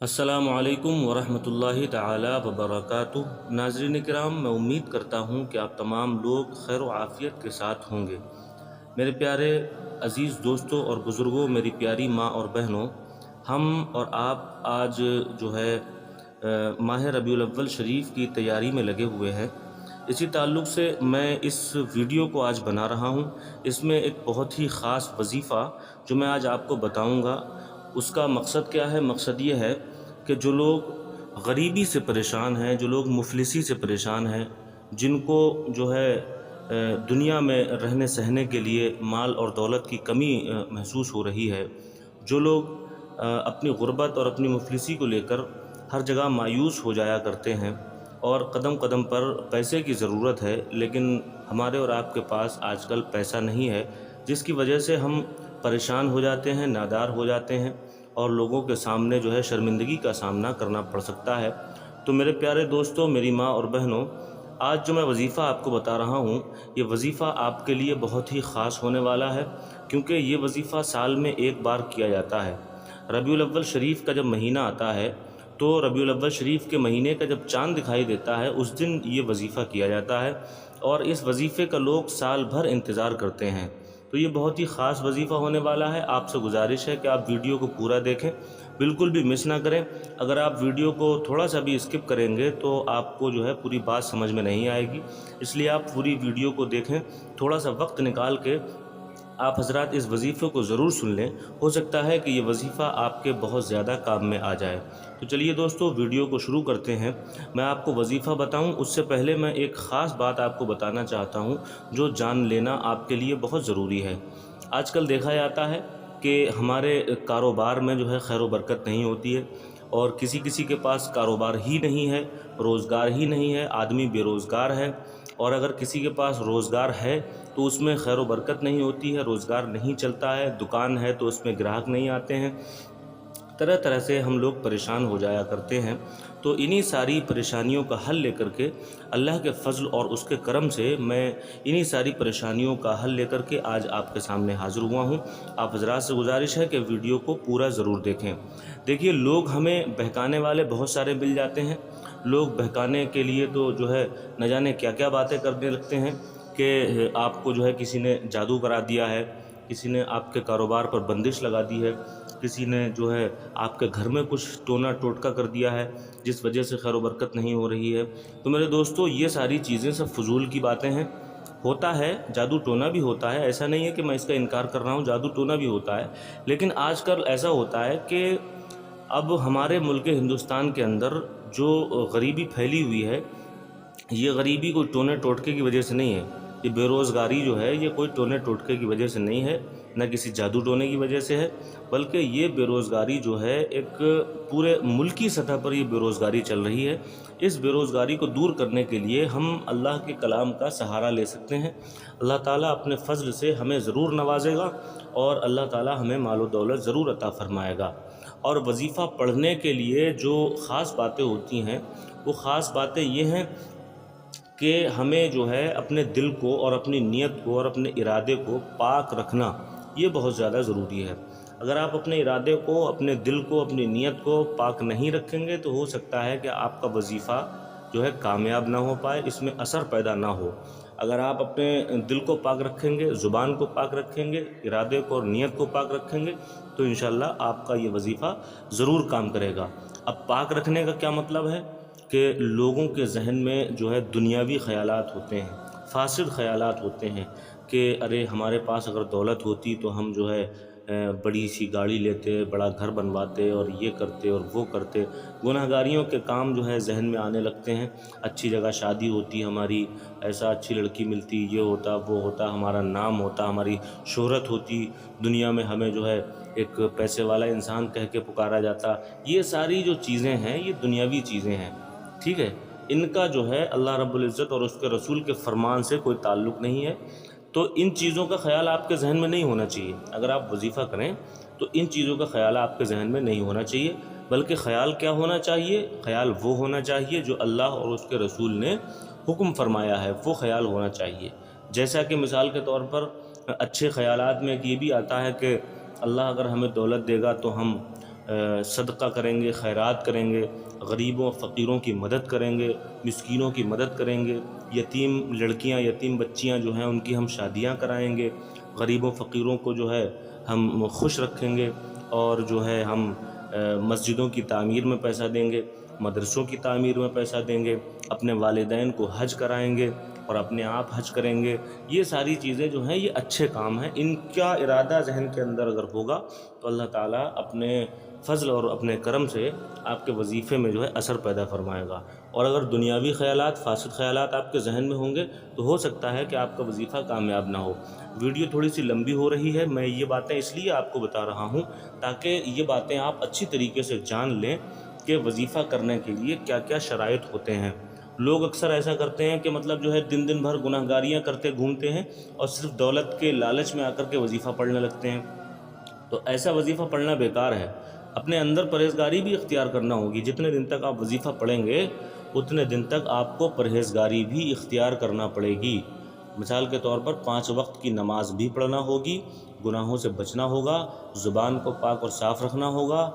السلام علیکم ورحمۃ اللہ تعالی وبرکاتہ۔ ناظرین کرام، میں امید کرتا ہوں کہ آپ تمام لوگ خیر و عافیت کے ساتھ ہوں گے۔ میرے پیارے عزیز دوستوں اور بزرگوں، میری پیاری ماں اور بہنوں، ہم اور آپ آج جو ہے ماہ ربیع الاول شریف کی تیاری میں لگے ہوئے ہیں۔ اسی تعلق سے میں اس ویڈیو کو آج بنا رہا ہوں۔ اس میں ایک بہت ہی خاص وظیفہ جو میں آج آپ کو بتاؤں گا، اس کا مقصد کیا ہے؟ مقصد یہ ہے کہ جو لوگ غریبی سے پریشان ہیں، جو لوگ مفلسی سے پریشان ہیں، جن کو جو ہے دنیا میں رہنے سہنے کے لیے مال اور دولت کی کمی محسوس ہو رہی ہے، جو لوگ اپنی غربت اور اپنی مفلسی کو لے کر ہر جگہ مایوس ہو جایا کرتے ہیں اور قدم قدم پر پیسے کی ضرورت ہے، لیکن ہمارے اور آپ کے پاس آج کل پیسہ نہیں ہے، جس کی وجہ سے ہم پریشان ہو جاتے ہیں، نادار ہو جاتے ہیں اور لوگوں کے سامنے جو ہے شرمندگی کا سامنا کرنا پڑ سکتا ہے۔ تو میرے پیارے دوستوں، میری ماں اور بہنوں، آج جو میں وظیفہ آپ کو بتا رہا ہوں، یہ وظیفہ آپ کے لیے بہت ہی خاص ہونے والا ہے، کیونکہ یہ وظیفہ سال میں ایک بار کیا جاتا ہے۔ ربیع الاول شریف کا جب مہینہ آتا ہے تو ربیع الاول شریف کے مہینے کا جب چاند دکھائی دیتا ہے، اس دن یہ وظیفہ کیا جاتا ہے اور اس وظیفے کا لوگ سال بھر انتظار کرتے ہیں۔ تو یہ بہت ہی خاص وظیفہ ہونے والا ہے۔ آپ سے گزارش ہے کہ آپ ویڈیو کو پورا دیکھیں، بالکل بھی مس نہ کریں۔ اگر آپ ویڈیو کو تھوڑا سا بھی اسکپ کریں گے تو آپ کو جو ہے پوری بات سمجھ میں نہیں آئے گی، اس لیے آپ پوری ویڈیو کو دیکھیں، تھوڑا سا وقت نکال کے آپ حضرات اس وظیفے کو ضرور سن لیں۔ ہو سکتا ہے کہ یہ وظیفہ آپ کے بہت زیادہ کام میں آ جائے۔ تو چلیے دوستو، ویڈیو کو شروع کرتے ہیں۔ میں آپ کو وظیفہ بتاؤں اس سے پہلے میں ایک خاص بات آپ کو بتانا چاہتا ہوں جو جان لینا آپ کے لیے بہت ضروری ہے۔ آج کل دیکھا جاتا ہے کہ ہمارے کاروبار میں جو ہے خیر و برکت نہیں ہوتی ہے، اور کسی کسی کے پاس کاروبار ہی نہیں ہے، روزگار ہی نہیں ہے، آدمی بے روزگار ہے، اور اگر کسی کے پاس روزگار ہے تو اس میں خیر و برکت نہیں ہوتی ہے، روزگار نہیں چلتا ہے، دکان ہے تو اس میں گراہک نہیں آتے ہیں، طرح طرح سے ہم لوگ پریشان ہو جایا کرتے ہیں۔ تو انہی ساری پریشانیوں کا حل لے کر کے، اللہ کے فضل اور اس کے کرم سے، میں انہی ساری پریشانیوں کا حل لے کر کے آج آپ کے سامنے حاضر ہوا ہوں۔ آپ حضرات سے گزارش ہے کہ ویڈیو کو پورا ضرور دیکھیں۔ دیکھیے، لوگ ہمیں بہکانے والے بہت سارے مل جاتے ہیں۔ لوگ بہکانے کے لیے تو جو ہے نہ جانے کیا کیا باتیں کرنے لگتے ہیں کہ آپ کو جو ہے کسی نے جادو کرا دیا ہے، کسی نے آپ کے کاروبار پر بندش لگا دی ہے، کسی نے جو ہے آپ کے گھر میں کچھ ٹونا ٹوٹکا کر دیا ہے جس وجہ سے خیر و برکت نہیں ہو رہی ہے۔ تو میرے دوستو، یہ ساری چیزیں سب فضول کی باتیں ہیں۔ ہوتا ہے، جادو ٹونا بھی ہوتا ہے، ایسا نہیں ہے کہ میں اس کا انکار کر رہا ہوں، جادو ٹونا بھی ہوتا ہے، لیکن آج کل ایسا ہوتا ہے کہ اب ہمارے ملک ہندوستان کے اندر جو غریبی پھیلی ہوئی ہے، یہ غریبی کوئی ٹونے ٹوٹکے کی وجہ سے نہیں ہے، یہ بے روزگاری جو ہے یہ کوئی ٹونے ٹوٹکے کی وجہ سے نہیں ہے، نہ کسی جادو ٹونے کی وجہ سے ہے، بلکہ یہ بے روزگاری جو ہے ایک پورے ملکی سطح پر یہ بے روزگاری چل رہی ہے۔ اس بے روزگاری کو دور کرنے کے لیے ہم اللہ کے کلام کا سہارا لے سکتے ہیں۔ اللہ تعالیٰ اپنے فضل سے ہمیں ضرور نوازے گا اور اللہ تعالیٰ ہمیں مال و دولت ضرور عطا فرمائے گا۔ اور وظیفہ پڑھنے کے لیے جو خاص باتیں ہوتی ہیں، وہ خاص باتیں یہ ہیں کہ ہمیں جو ہے اپنے دل کو اور اپنی نیت کو اور اپنے ارادے کو پاک رکھنا، یہ بہت زیادہ ضروری ہے۔ اگر آپ اپنے ارادے کو، اپنے دل کو، اپنی نیت کو پاک نہیں رکھیں گے تو ہو سکتا ہے کہ آپ کا وظیفہ جو ہے کامیاب نہ ہو پائے، اس میں اثر پیدا نہ ہو۔ اگر آپ اپنے دل کو پاک رکھیں گے، زبان کو پاک رکھیں گے، ارادے کو اور نیت کو پاک رکھیں گے تو انشاءاللہ آپ کا یہ وظیفہ ضرور کام کرے گا۔ اب پاک رکھنے کا کیا مطلب ہے؟ کہ لوگوں کے ذہن میں جو ہے دنیاوی خیالات ہوتے ہیں، فاسد خیالات ہوتے ہیں کہ ارے ہمارے پاس اگر دولت ہوتی تو ہم جو ہے بڑی سی گاڑی لیتے، بڑا گھر بنواتے اور یہ کرتے اور وہ کرتے۔ گناہگاریوں کے کام جو ہے ذہن میں آنے لگتے ہیں۔ اچھی جگہ شادی ہوتی ہماری، ایسا اچھی لڑکی ملتی، یہ ہوتا وہ ہوتا، ہمارا نام ہوتا، ہماری شہرت ہوتی، دنیا میں ہمیں جو ہے ایک پیسے والا انسان کہہ کے پکارا جاتا۔ یہ ساری جو چیزیں ہیں یہ دنیاوی چیزیں ہیں، ٹھیک ہے؟ ان کا جو ہے اللہ رب العزت اور اس کے رسول کے فرمان سے کوئی تعلق نہیں ہے۔ تو ان چیزوں کا خیال آپ کے ذہن میں نہیں ہونا چاہیے۔ اگر آپ وظیفہ کریں تو ان چیزوں کا خیال آپ کے ذہن میں نہیں ہونا چاہیے، بلکہ خیال کیا ہونا چاہیے؟ خیال وہ ہونا چاہیے جو اللہ اور اس کے رسول نے حکم فرمایا ہے، وہ خیال ہونا چاہیے۔ جیسا کہ مثال کے طور پر اچھے خیالات میں یہ بھی آتا ہے کہ اللہ اگر ہمیں دولت دے گا تو ہم صدقہ کریں گے، خیرات کریں گے، غریبوں فقیروں کی مدد کریں گے، مسکینوں کی مدد کریں گے، یتیم لڑکیاں یتیم بچیاں جو ہیں ان کی ہم شادیاں کرائیں گے، غریبوں فقیروں کو جو ہے ہم خوش رکھیں گے، اور جو ہے ہم مسجدوں کی تعمیر میں پیسہ دیں گے، مدرسوں کی تعمیر میں پیسہ دیں گے، اپنے والدین کو حج کرائیں گے اور اپنے آپ حج کریں گے۔ یہ ساری چیزیں جو ہیں یہ اچھے کام ہیں، ان کا ارادہ ذہن کے اندر اگر ہوگا تو اللہ تعالیٰ اپنے فضل اور اپنے کرم سے آپ کے وظیفے میں جو ہے اثر پیدا فرمائے گا۔ اور اگر دنیاوی خیالات، فاسد خیالات آپ کے ذہن میں ہوں گے تو ہو سکتا ہے کہ آپ کا وظیفہ کامیاب نہ ہو۔ ویڈیو تھوڑی سی لمبی ہو رہی ہے، میں یہ باتیں اس لیے آپ کو بتا رہا ہوں تاکہ یہ باتیں آپ اچھی طریقے سے جان لیں کہ وظیفہ کرنے کے لیے کیا کیا شرائط ہوتے ہیں۔ لوگ اکثر ایسا کرتے ہیں کہ مطلب جو ہے دن دن بھر گناہ گاریاں کرتے گھومتے ہیں اور صرف دولت کے لالچ میں آ کر کے وظیفہ پڑھنے لگتے ہیں، تو ایسا وظیفہ پڑھنا بیکار ہے۔ اپنے اندر پرہیزگاری بھی اختیار کرنا ہوگی۔ جتنے دن تک آپ وظیفہ پڑھیں گے اتنے دن تک آپ کو پرہیزگاری بھی اختیار کرنا پڑے گی۔ مثال کے طور پر 5 وقت کی نماز بھی پڑھنا ہوگی، گناہوں سے بچنا ہوگا، زبان کو پاک اور صاف رکھنا ہوگا،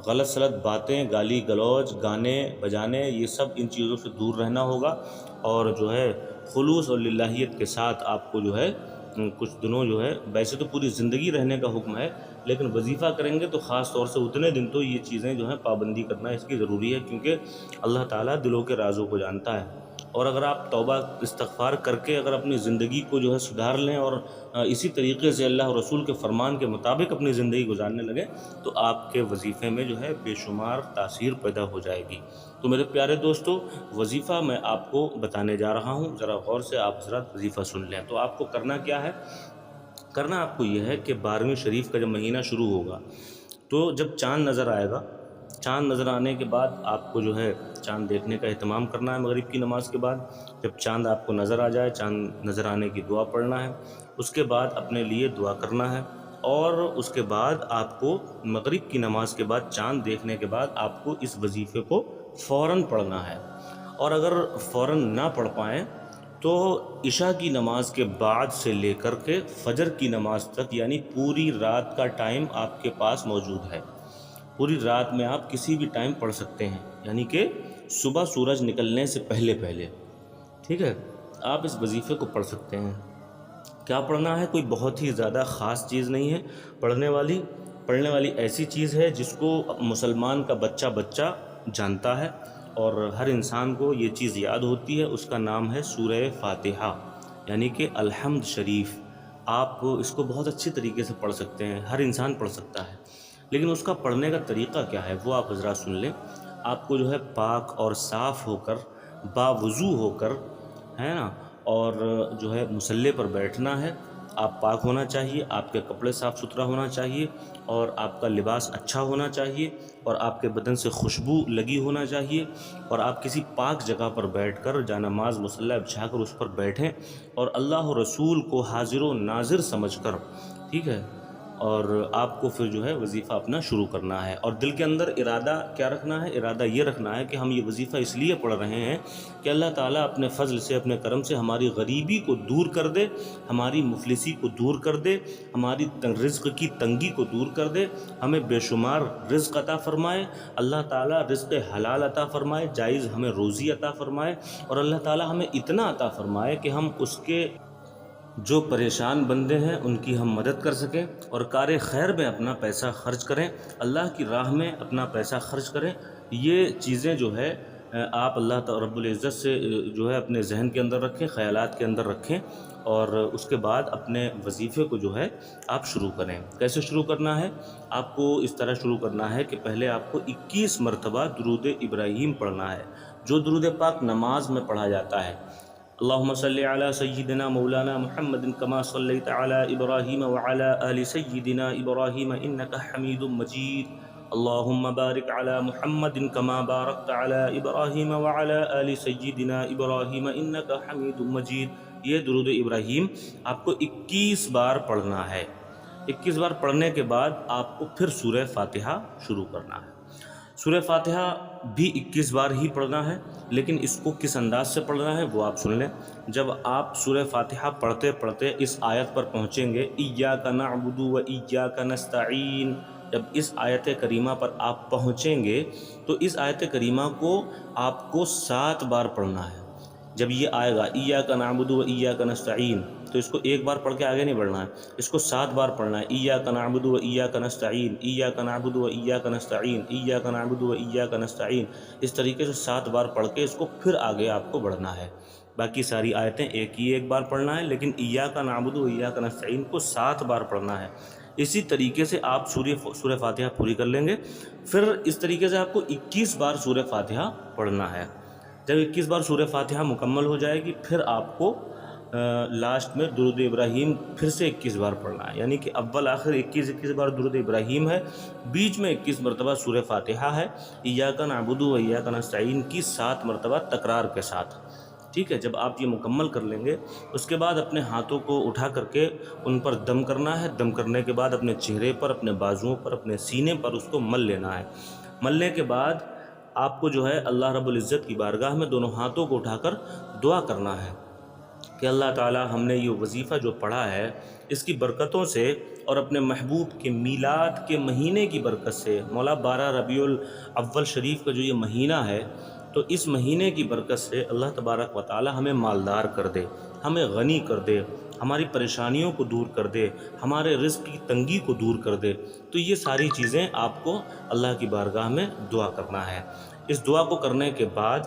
غلط سلط باتیں، گالی گلوچ، گانے بجانے، یہ سب ان چیزوں سے دور رہنا ہوگا، اور جو ہے خلوص اور للہیت کے ساتھ آپ کو جو ہے کچھ دنوں جو ہے، ویسے تو پوری زندگی رہنے کا حکم ہے لیکن وظیفہ کریں گے تو خاص طور سے اتنے دن تو یہ چیزیں جو ہیں پابندی کرنا اس کی ضروری ہے، کیونکہ اللہ تعالیٰ دلوں کے رازوں کو جانتا ہے۔ اور اگر آپ توبہ استغفار کر کے اگر اپنی زندگی کو جو ہے سدھار لیں اور اسی طریقے سے اللہ اور رسول کے فرمان کے مطابق اپنی زندگی گزارنے لگیں تو آپ کے وظیفے میں جو ہے بے شمار تاثیر پیدا ہو جائے گی۔ تو میرے پیارے دوستو، وظیفہ میں آپ کو بتانے جا رہا ہوں، ذرا غور سے آپ حضرات وظیفہ سن لیں۔ تو آپ کو کرنا کیا ہے؟ کرنا آپ کو یہ ہے کہ 12ویں شریف کا جب مہینہ شروع ہوگا تو جب چاند نظر آئے گا، چاند نظر آنے کے بعد آپ کو جو ہے چاند دیکھنے کا اہتمام کرنا ہے۔ مغرب کی نماز کے بعد جب چاند آپ کو نظر آ جائے، چاند نظر آنے کی دعا پڑھنا ہے، اس کے بعد اپنے لیے دعا کرنا ہے، اور اس کے بعد آپ کو مغرب کی نماز کے بعد چاند دیکھنے کے بعد آپ کو اس وظیفے کو فوراً پڑھنا ہے۔ اور اگر فوراً نہ پڑھ پائیں تو عشاء کی نماز کے بعد سے لے کر کے فجر کی نماز تک، یعنی پوری رات کا ٹائم آپ کے پاس موجود ہے۔ پوری رات میں آپ کسی بھی ٹائم پڑھ سکتے ہیں، یعنی کہ صبح سورج نکلنے سے پہلے پہلے، ٹھیک ہے، آپ اس وظیفے کو پڑھ سکتے ہیں۔ کیا پڑھنا ہے؟ کوئی بہت ہی زیادہ خاص چیز نہیں ہے پڑھنے والی ایسی چیز ہے جس کو مسلمان کا بچہ بچہ جانتا ہے اور ہر انسان کو یہ چیز یاد ہوتی ہے۔ اس کا نام ہے سورہ فاتحہ، یعنی کہ الحمد شریف۔ آپ اس کو بہت اچھی طریقے سے پڑھ سکتے ہیں، ہر انسان پڑھ سکتا ہے، لیکن اس کا پڑھنے کا طریقہ کیا ہے وہ آپ حضرات سن لیں۔ آپ کو جو ہے پاک اور صاف ہو کر، باوضو ہو کر، ہے نا، اور جو ہے مصلی پر بیٹھنا ہے۔ آپ پاک ہونا چاہیے، آپ کے کپڑے صاف ستھرا ہونا چاہیے، اور آپ کا لباس اچھا ہونا چاہیے، اور آپ کے بدن سے خوشبو لگی ہونا چاہیے، اور آپ کسی پاک جگہ پر بیٹھ کر جانماز مصلی بچھا کر اس پر بیٹھیں، اور اللہ و رسول کو حاضر و ناظر سمجھ کر، ٹھیک ہے، اور آپ کو پھر جو ہے وظیفہ اپنا شروع کرنا ہے۔ اور دل کے اندر ارادہ کیا رکھنا ہے؟ ارادہ یہ رکھنا ہے کہ ہم یہ وظیفہ اس لیے پڑھ رہے ہیں کہ اللہ تعالیٰ اپنے فضل سے، اپنے کرم سے ہماری غریبی کو دور کر دے، ہماری مفلسی کو دور کر دے، ہماری رزق کی تنگی کو دور کر دے، ہمیں بے شمار رزق عطا فرمائے، اللہ تعالیٰ رزق حلال عطا فرمائے، جائز ہمیں روزی عطا فرمائے، اور اللہ تعالیٰ ہمیں اتنا عطا فرمائے کہ ہم اس کے جو پریشان بندے ہیں ان کی ہم مدد کر سکیں، اور کار خیر میں اپنا پیسہ خرچ کریں، اللہ کی راہ میں اپنا پیسہ خرچ کریں۔ یہ چیزیں جو ہے آپ اللہ تعالیٰ رب العزت سے جو ہے اپنے ذہن کے اندر رکھیں، خیالات کے اندر رکھیں، اور اس کے بعد اپنے وظیفے کو جو ہے آپ شروع کریں۔ کیسے شروع کرنا ہے؟ آپ کو اس طرح شروع کرنا ہے کہ پہلے آپ کو 21 مرتبہ درود ابراہیم پڑھنا ہے، جو درود پاک نماز میں پڑھا جاتا ہے۔ اللہم صلی علی سیدنا مولانا محمد کما صلیت علی ابراہیم وعلی آل سیدنا ابراہیم انکا حمید مجید۔ اللہم بارک علی محمد کما بارکت علی ابراہیم وعلی آل سیدنا ابراہیم انکا حمید مجید۔ یہ درود ابراہیم آپ کو 21 بار پڑھنا ہے۔ 21 بار پڑھنے کے بعد آپ کو پھر سورہ فاتحہ شروع کرنا ہے۔ سورہ فاتحہ بھی 21 بار ہی پڑھنا ہے، لیکن اس کو کس انداز سے پڑھنا ہے وہ آپ سن لیں۔ جب آپ سورہ فاتحہ پڑھتے پڑھتے اس آیت پر پہنچیں گے، ایاک نعبد و ایاک نستعین، جب اس آیت کریمہ پر آپ پہنچیں گے تو اس آیت کریمہ کو آپ کو 7 بار پڑھنا ہے۔ جب یہ آئے گا ایاک نعبد و ایاک نستعین، تو اس کو ایک بار پڑھ کے آگے نہیں بڑھنا ہے، اس کو 7 بار پڑھنا ہے۔ ایاک نعبد و ایاک نستعین، ایاک نعبد و ایاک نستعین، ایاک نعبد و ایاک نستعین، اس طریقے سے 7 بار پڑھ کے اس کو پھر آگے آپ کو بڑھنا ہے۔ باقی ساری آیتیں ایک بار پڑھنا ہے، لیکن ایاک نعبد و ایاک نستعین کو 7 بار پڑھنا ہے۔ اسی طریقے سے آپ سورہ فاتحہ پوری کر لیں گے۔ پھر اس طریقے سے آپ کو 21 بار سورہ فاتحہ پڑھنا ہے۔ جب 21 بار سورہ فاتحہ مکمل ہو جائے گی، پھر آپ کو لاسٹ میں درود ابراہیم پھر سے 21 بار پڑھنا ہے، یعنی کہ اول آخر 21 بار درود ابراہیم ہے، بیچ میں 21 مرتبہ سورہ فاتحہ ہے، ایاک نعبد و ایاک نستعین کی 7 مرتبہ تکرار کے ساتھ۔ ٹھیک ہے، جب آپ یہ مکمل کر لیں گے، اس کے بعد اپنے ہاتھوں کو اٹھا کر کے ان پر دم کرنا ہے۔ دم کرنے کے بعد اپنے چہرے پر، اپنے بازوؤں پر، اپنے سینے پر اس کو مل لینا ہے۔ ملنے کے بعد آپ کو جو ہے اللہ رب العزت کی بارگاہ میں دونوں ہاتھوں کو اٹھا کر دعا کرنا ہے کہ اللہ تعالی ہم نے یہ وظیفہ جو پڑھا ہے اس کی برکتوں سے اور اپنے محبوب کے میلاد کے مہینے کی برکت سے، مولا 12 ربیع الاول شریف کا جو یہ مہینہ ہے، تو اس مہینے کی برکت سے اللہ تبارک و تعالی ہمیں مالدار کر دے، ہمیں غنی کر دے، ہماری پریشانیوں کو دور کر دے، ہمارے رزق کی تنگی کو دور کر دے۔ تو یہ ساری چیزیں آپ کو اللہ کی بارگاہ میں دعا کرنا ہے۔ اس دعا کو کرنے کے بعد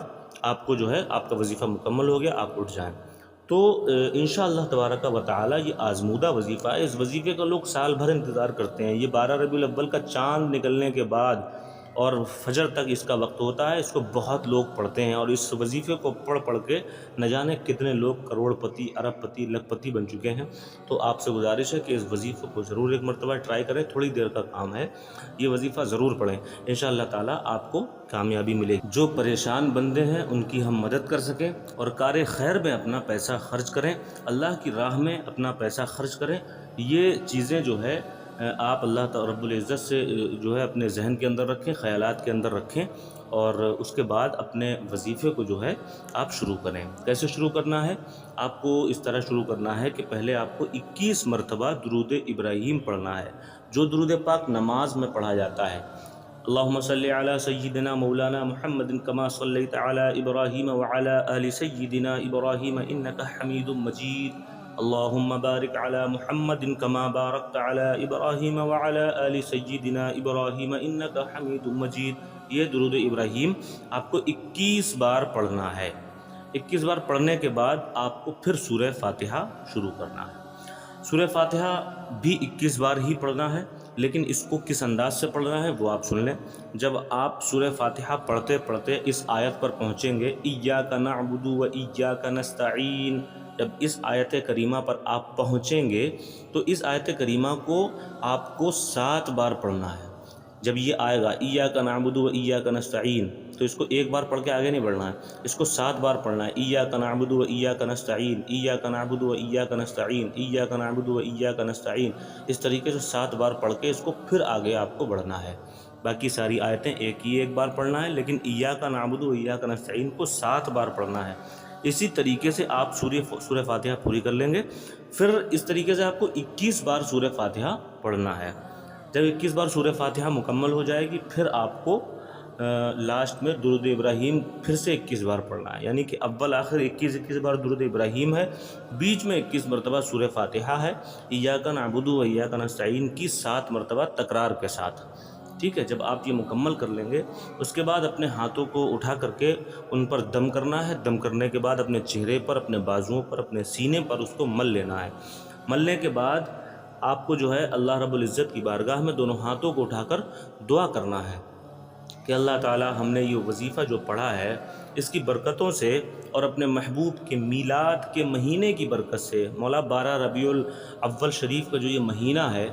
آپ کو جو ہے آپ کا وظیفہ مکمل ہو گیا، آپ اٹھ جائیں۔ تو انشاءاللہ تبارک و تعالی یہ آزمودہ وظیفہ ہے۔ اس وظیفے کا لوگ سال بھر انتظار کرتے ہیں۔ یہ 12 ربیع الاول کا چاند نکلنے کے بعد اور فجر تک اس کا وقت ہوتا ہے، اس کو بہت لوگ پڑھتے ہیں، اور اس وظیفے کو پڑھ کے نہ جانے کتنے لوگ کروڑ پتی، ارب پتی، لکھ پتی بن چکے ہیں۔ تو آپ سے گزارش ہے کہ اس وظیفے کو ضرور ایک مرتبہ ٹرائی کریں، تھوڑی دیر کا کام ہے، یہ وظیفہ ضرور پڑھیں، انشاءاللہ تعالی آپ کو کامیابی ملے گی۔ جو پریشان بندے ہیں ان کی ہم مدد کر سکیں اور کار خیر میں اپنا پیسہ خرچ کریں، اللہ کی راہ میں اپنا پیسہ خرچ کریں، یہ چیزیں جو ہے آپ اللہ رب العزت سے جو ہے اپنے ذہن کے اندر رکھیں، خیالات کے اندر رکھیں، اور اس کے بعد اپنے وظیفے کو جو ہے آپ شروع کریں۔ کیسے شروع کرنا ہے؟ آپ کو اس طرح شروع کرنا ہے کہ پہلے آپ کو 21 مرتبہ درود ابراہیم پڑھنا ہے، جو درود پاک نماز میں پڑھا جاتا ہے۔ اللہم صلی علی سیدنا مولانا محمد کما صلیت علی ابراہیم وعلی آل سیدنا ابراہیم انکا حمید مجید۔ اللہم بارک علی محمد کما بارکت علی ابراہیم وعلی آل سیدنا ابراہیم انکا حمید مجید۔ یہ درود ابراہیم آپ کو 21 بار پڑھنا ہے۔ 21 بار پڑھنے کے بعد آپ کو پھر سورہ فاتحہ شروع کرنا ہے۔ سورہ فاتحہ بھی 21 بار ہی پڑھنا ہے، لیکن اس کو کس انداز سے پڑھنا ہے وہ آپ سن لیں۔ جب آپ سورہ فاتحہ پڑھتے پڑھتے اس آیت پر پہنچیں گے ایاک نعبد و ایاک نستعین، جب اس آیت کریمہ پر آپ پہنچیں گے تو اس آیت کریمہ کو آپ کو 7 بار پڑھنا ہے۔ جب یہ آئے گا ایاک نعبد و ایاک نستعین، تو اس کو ایک بار پڑھ کے آگے نہیں بڑھنا ہے، اس کو 7 بار پڑھنا ہے۔ ایاک نعبد و ایاک نستعین، ایاک نعبد و ایاک نستعین، ایاک نعبد و ایاک نستعین، اس طریقے سے 7 بار پڑھ کے اس کو پھر آگے آپ کو بڑھنا ہے۔ باقی ساری آیتیں ایک بار پڑھنا ہے، لیکن ایاک نعبد و ایاک نستعین کو 7 بار پڑھنا ہے۔ اسی طریقے سے آپ سورہ فاتحہ پوری کر لیں گے۔ پھر اس طریقے سے آپ کو 21 بار سورہ فاتحہ پڑھنا ہے۔ جب 21 بار سورہ فاتحہ مکمل ہو جائے گی، پھر آپ کو لاسٹ میں درود ابراہیم پھر سے 21 بار پڑھنا ہے، یعنی کہ اول آخر 21 بار درود ابراہیم ہے، بیچ میں 21 مرتبہ سورہ فاتحہ ہے، ایاک نعبد و ایاک نستعین کی 7 مرتبہ تکرار کے ساتھ۔ ٹھیک ہے، جب آپ یہ مکمل کر لیں گے، اس کے بعد اپنے ہاتھوں کو اٹھا کر کے ان پر دم کرنا ہے۔ دم کرنے کے بعد اپنے چہرے پر، اپنے بازوؤں پر، اپنے سینے پر اس کو مل لینا ہے۔ ملنے کے بعد آپ کو جو ہے اللہ رب العزت کی بارگاہ میں دونوں ہاتھوں کو اٹھا کر دعا کرنا ہے کہ اللہ تعالی ہم نے یہ وظیفہ جو پڑھا ہے اس کی برکتوں سے اور اپنے محبوب کے میلاد کے مہینے کی برکت سے، مولا 12 ربیع الاول شریف کا جو یہ مہینہ ہے،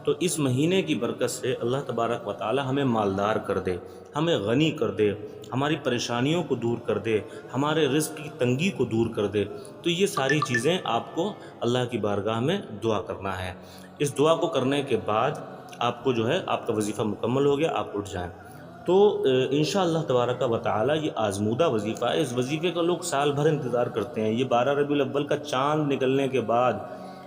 تو اس مہینے کی برکت سے اللہ تبارک و تعالی ہمیں مالدار کر دے، ہمیں غنی کر دے، ہماری پریشانیوں کو دور کر دے، ہمارے رزق کی تنگی کو دور کر دے۔ تو یہ ساری چیزیں آپ کو اللہ کی بارگاہ میں دعا کرنا ہے۔ اس دعا کو کرنے کے بعد آپ کو جو ہے آپ کا وظیفہ مکمل ہو گیا، آپ اٹھ جائیں۔ تو انشاءاللہ تبارک و تعالی یہ آزمودہ وظیفہ ہے۔ اس وظیفے کا لوگ سال بھر انتظار کرتے ہیں۔ یہ 12 ربیع الاول کا چاند نکلنے کے بعد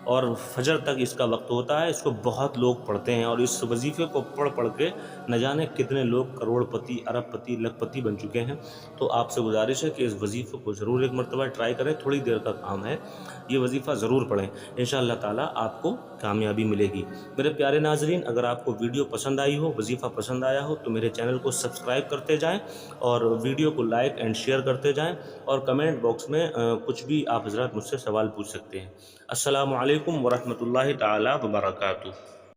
اور فجر تک اس کا وقت ہوتا ہے. اس کو بہت لوگ پڑھتے ہیں اور اس وظیفے کو پڑھ کے نہ جانے کتنے لوگ کروڑ پتی، ارب پتی، لکھ پتی بن چکے ہیں. تو آپ سے گزارش ہے کہ اس وظیفے کو ضرور ایک مرتبہ ٹرائی کریں. تھوڑی دیر کا کام ہے، یہ وظیفہ ضرور پڑھیں، انشاءاللہ تعالیٰ آپ کو کامیابی ملے گی. میرے پیارے ناظرین، اگر آپ کو ویڈیو پسند آئی ہو، وظیفہ پسند آیا ہو، تو میرے چینل کو سبسکرائب کرتے جائیں اور ویڈیو کو لائک اینڈ شیئر کرتے جائیں، اور کمنٹ باکس میں کچھ بھی آپ حضرات مجھ سے سوال پوچھ سکتے ہیں. السلام علیکم ورحمۃ اللہ تعالیٰ وبرکاتہ.